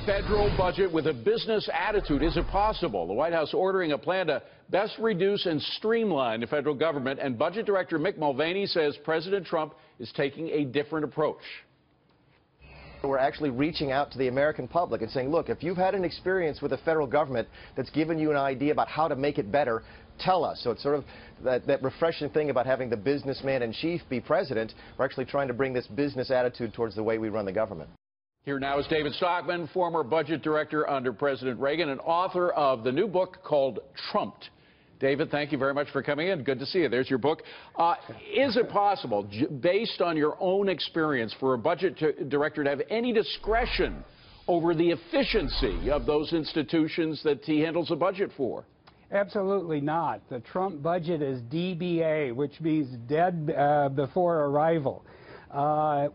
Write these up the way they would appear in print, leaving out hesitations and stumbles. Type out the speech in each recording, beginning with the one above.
federal budget with a business attitude. Is it possible? The White House ordering a plan to best reduce and streamline the federal government, and Budget Director Mick Mulvaney says President Trump is taking a different approach. We're actually reaching out to the American public and saying, look, if you've had an experience with the federal government that's given you an idea about how to make it better, tell us. So it's sort of that refreshing thing about having the businessman in chief be president. We're actually trying to bring this business attitude towards the way we run the government. Here now is David Stockman, former budget director under President Reagan and author of the new book called Trumped. David, thank you very much for coming in. Good to see you. There's your book. Is it possible, based on your own experience, for a budget director to have any discretion over the efficiency of those institutions that he handles a budget for? Absolutely not. The Trump budget is DBA, which means dead before arrival.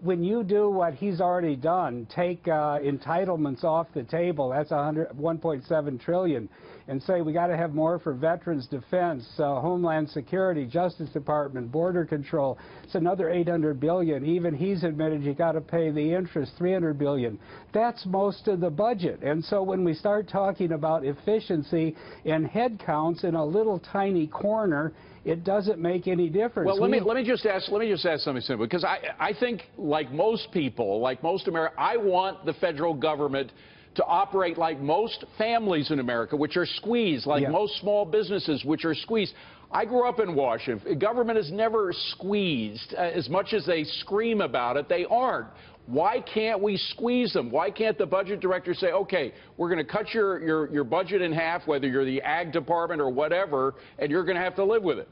When you do what he's already done, take entitlements off the table, that's $1.7 trillion, and say we got to have more for veterans, defense, Homeland Security, Justice Department, border control. It's another $800 billion. Even he's admitted you got to pay the interest, $300 billion. That's most of the budget. And so when we start talking about efficiency and head counts in a little tiny corner, it doesn't make any difference. Well, let me just ask something simple, because I think, like most people, like most Americans, I want the federal government to operate like most families in America, which are squeezed, like most small businesses, which are squeezed. I grew up in Washington. Government is never squeezed. As much as they scream about it, they aren't. Why can't we squeeze them? Why can't the budget director say, okay, we're going to cut your budget in half, whether you're the ag department or whatever, and you're going to have to live with it?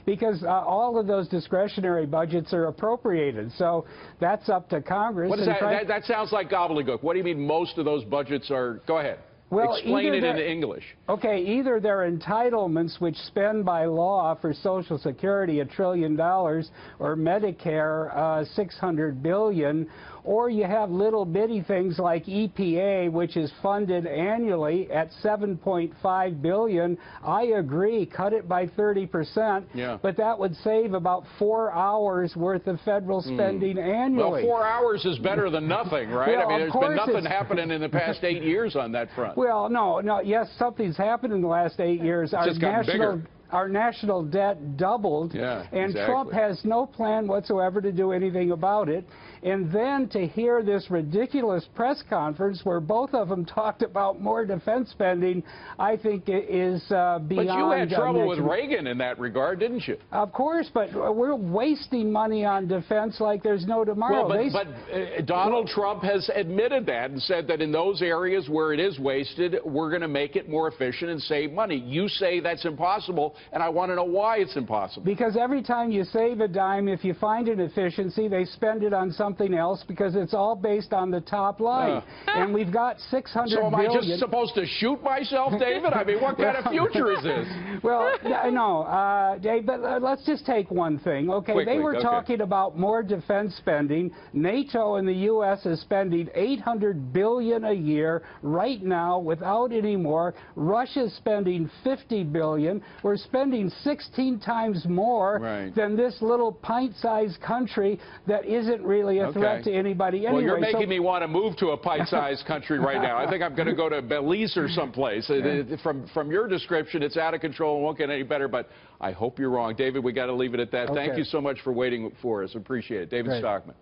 Because all of those discretionary budgets are appropriated, so that's up to Congress. What is that? That sounds like gobbledygook. What do you mean most of those budgets are? Go ahead. Well, explain it in English. Okay, either they're entitlements, which spend by law for Social Security $1 trillion, or Medicare $600 billion, or you have little bitty things like EPA, which is funded annually at $7.5 billion. I agree, cut it by 30%, but that would save about 4 hours worth of federal spending annually. Well, 4 hours is better than nothing, right? Well, I mean, there's been nothing happening in the past 8 years on that front. Well, no, yes, something's happened in the last 8 years. Our national debt doubled, and Trump has no plan whatsoever to do anything about it. And then to hear this ridiculous press conference where both of them talked about more defense spending, I think it is beyond. But you had trouble with Reagan in that regard, didn't you? Of course, but we're wasting money on defense like there's no tomorrow. Well, but Donald Trump has admitted that and said that in those areas where it is wasted, we're going to make it more efficient and save money. You say that's impossible, and I want to know why it's impossible. Because every time you save a dime, if you find an efficiency, they spend it on something else, because it's all based on the top line. And we've got $600 So am billion. I just supposed to shoot myself, David? I mean, what kind of future is this? Well, no, Dave, but let's just take one thing. Okay, quickly, they were talking about more defense spending. NATO and the U.S. is spending $800 billion a year right now without any more. Russia's spending $50 billion. We're spending 16 times more than this little pint-sized country that isn't really a threat to anybody anyway. Well, you're making me want to move to a pint-sized country right now. I think I'm going to go to Belize or someplace. From your description, it's out of control and won't get any better, but I hope you're wrong. David, we got to leave it at that. Thank you so much for waiting for us. Appreciate it. David Stockman.